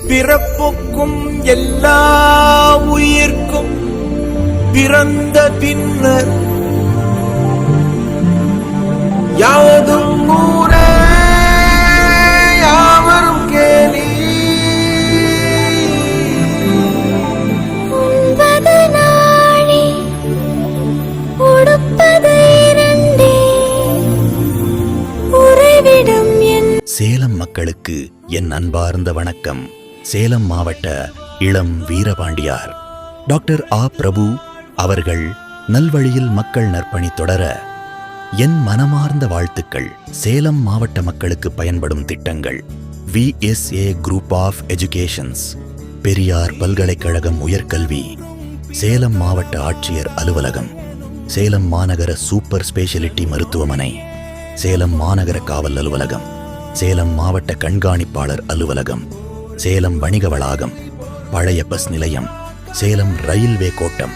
பிறப்புக்கும் எல்லா உயிர்க்கும் பிறந்த பின்னர் யாவதும் ஊரே யாவரும் கேலி. உண்பது நாழி உடுப்பது இரண்டே உறைவிடம் என். சேலம் மக்களுக்கு என் அன்பார்ந்த வணக்கம். சேலம் மாவட்ட இளம் வீரபாண்டியார் டாக்டர் ஆ. பிரபு அவர்கள் நல்வழியில் மக்கள் நற்பணி தொடர என் மனமார்ந்த வாழ்த்துக்கள். சேலம் மாவட்ட மக்களுக்கு பயன்படும் திட்டங்கள்: VSA group of educations, Periyar பல்கலைக்கழகம் உயர்கல்வி, சேலம் மாவட்ட ஆட்சியர் அலுவலகம், சேலம் மாநகர சூப்பர் ஸ்பெஷாலிட்டி மருத்துவமனை, சேலம் மாநகர காவல் அலுவலகம், சேலம் மாவட்ட கண்காணிப்பாளர் அலுவலகம், சேலம் வணிக வளாகம், பழைய பஸ் நிலையம், சேலம் ரயில்வே கோட்டம்,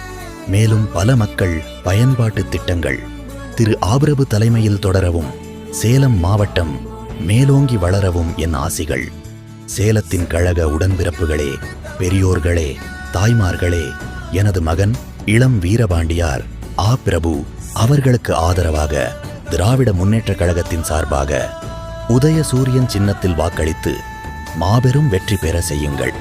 மேலும் பல மக்கள் பயன்பாட்டு திட்டங்கள் திரு ஆபிரபு தலைமையில் தொடரவும் சேலம் மாவட்டம் மேலோங்கி வளரவும் என் ஆசிகள். சேலத்தின் கழக உடன்பிறப்புகளே, பெரியோர்களே, தாய்மார்களே, எனது மகன் இளம் வீரபாண்டியார் ஆ. பிரபு அவர்களுக்கு ஆதரவாக திராவிட முன்னேற்ற கழகத்தின் சார்பாக உதயசூரியன் சின்னத்தில் வாக்களித்து மாபெரும் வெற்றி பெற செய்யுங்கள்.